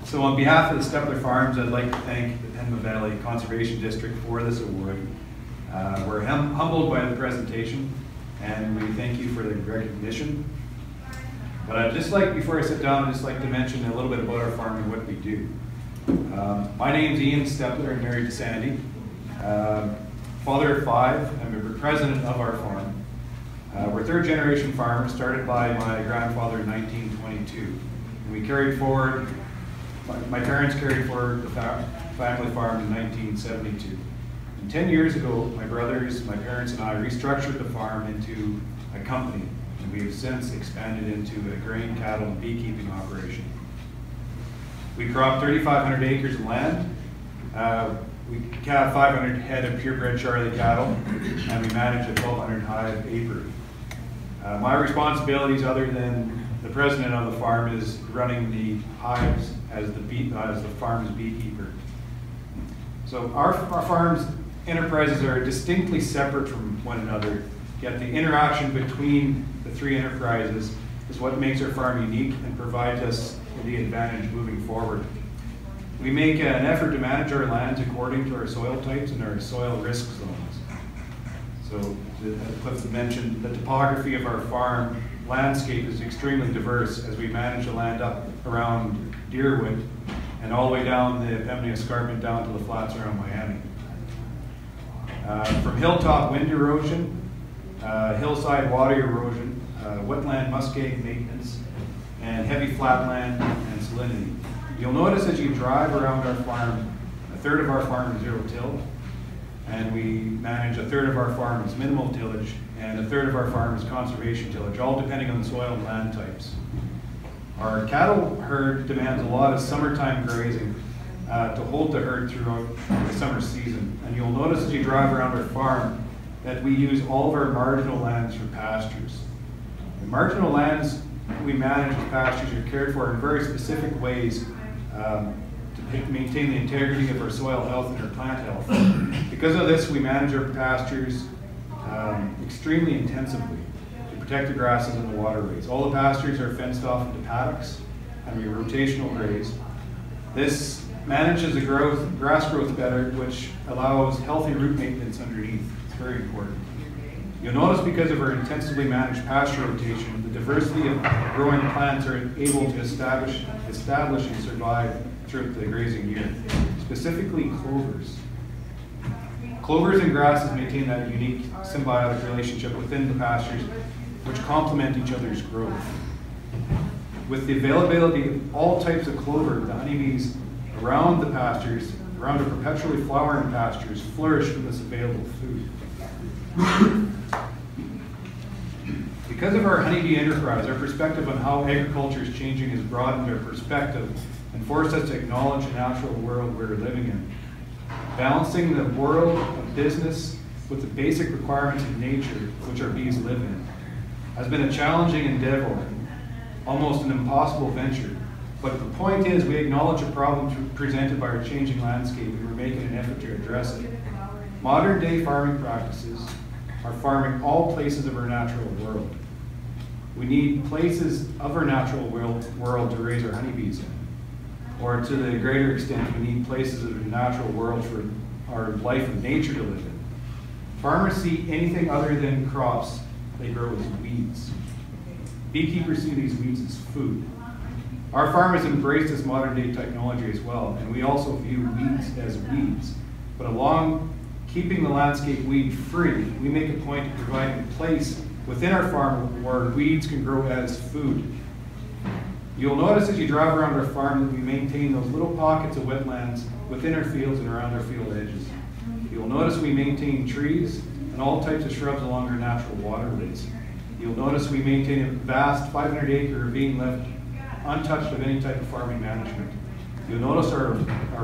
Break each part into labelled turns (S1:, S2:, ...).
S1: So on behalf of the Stepler Farms, I'd like to thank the Pembina Valley Conservation District for this award. We're humbled by the presentation, and we thank you for the recognition. But I'd just like, before I sit down, I'd just like to mention a little bit about our farm and what we do. My name's Ian Stepler. I'm married to Sandy. Father of 5. I'm the president of our farm. We're third-generation farmers, started by my grandfather in 1922. And we carried forward, my parents carried forward the family farm in 1972. And 10 years ago, my brothers, my parents, and I restructured the farm into a company. And we have since expanded into a grain, cattle, and beekeeping operation. We crop 3,500 acres of land. We have 500 head of purebred Charlie cattle, and we manage a 1,200 hive apiary. My responsibilities, other than the president of the farm, is running the hives as the farm's beekeeper. So our farm's enterprises are distinctly separate from one another, yet the interaction between the three enterprises is what makes our farm unique and provides us the advantage moving forward. We make an effort to manage our lands according to our soil types and our soil risk zones. So, as Cliff mentioned, the topography of our farm landscape is extremely diverse as we manage the land up around Deerwood and all the way down the Pembina escarpment down to the flats around Miami. From hilltop wind erosion, hillside water erosion, wetland muskeg maintenance, and heavy flatland and salinity. You'll notice as you drive around our farm, a third of our farm is zero-till, and we manage a third of our farm is minimal tillage, and a third of our farm is conservation tillage, all depending on the soil and land types. Our cattle herd demands a lot of summertime grazing to hold the herd throughout the summer season. And you'll notice as you drive around our farm that we use all of our marginal lands for pastures. The marginal lands we manage as pastures are cared for in very specific ways to maintain the integrity of our soil health and our plant health. Because of this, we manage our pastures extremely intensively to protect the grasses and the waterways. All the pastures are fenced off into paddocks, and we rotational graze. This manages the grass growth better, which allows healthy root maintenance underneath. It's very important. You'll notice because of our intensively managed pasture rotation, the diversity of growing plants are able to establish and survive throughout the grazing year, specifically clovers. Clovers and grasses maintain that unique symbiotic relationship within the pastures, which complement each other's growth. With the availability of all types of clover, the honeybees around the pastures, around the perpetually flowering pastures, flourish with this available food. Because of our honeybee enterprise, our perspective on how agriculture is changing has broadened our perspective and forced us to acknowledge the natural world we're living in. Balancing the world of business with the basic requirements of nature, which our bees live in, has been a challenging endeavor, almost an impossible venture. But the point is, we acknowledge a problem presented by our changing landscape, and we're making an effort to address it. Modern day farming practices are farming all places of our natural world. We need places of our natural world to raise our honeybees in. Or to the greater extent, we need places of the natural world for our life and nature to live in. Farmers see anything other than crops they grow as weeds. Beekeepers see these weeds as food. Our farm has embraced this modern day technology as well, and we also view weeds as weeds. But along keeping the landscape weed free, we make a point of providing a place within our farm where weeds can grow as food. You'll notice as you drive around our farm that we maintain those little pockets of wetlands within our fields and around our field edges. You'll notice we maintain trees and all types of shrubs along our natural waterways. You'll notice we maintain a vast 500-acre ravine left untouched of any type of farming management. You'll notice our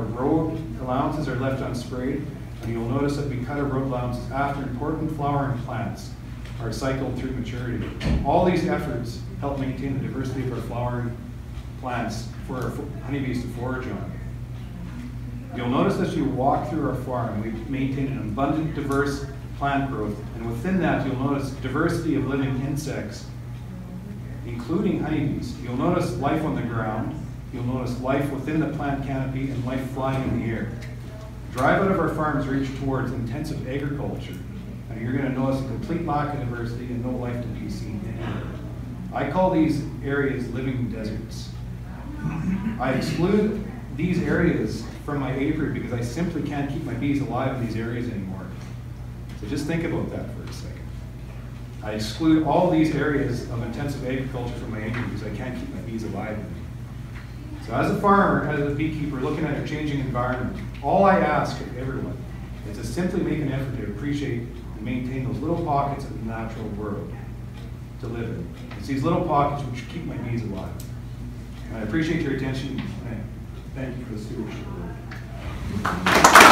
S1: road allowances are left unsprayed, and you'll notice that we cut our road allowances after important flowering plants are cycled through maturity. All these efforts help maintain the diversity of our flowering plants for our honeybees to forage on. You'll notice as you walk through our farm, we maintain an abundant, diverse plant growth, and within that you'll notice diversity of living insects, including honeybees. You'll notice life on the ground, You'll notice life within the plant canopy and life flying in the air. Drive out of our farms reach towards intensive agriculture, and you're going to notice a complete lack of diversity and no life to be seen anywhere. I call these areas living deserts. I exclude these areas from my apiary because I simply can't keep my bees alive in these areas anymore. So just think about that for a second. I exclude all these areas of intensive agriculture from my apiary because I can't keep my bees alive in them. So as a farmer, as a beekeeper, looking at a changing environment, all I ask of everyone is to simply make an effort to appreciate and maintain those little pockets of the natural world to live in. It's these little pockets which keep my bees alive. And I appreciate your attention, and thank you for the Stewardship Award.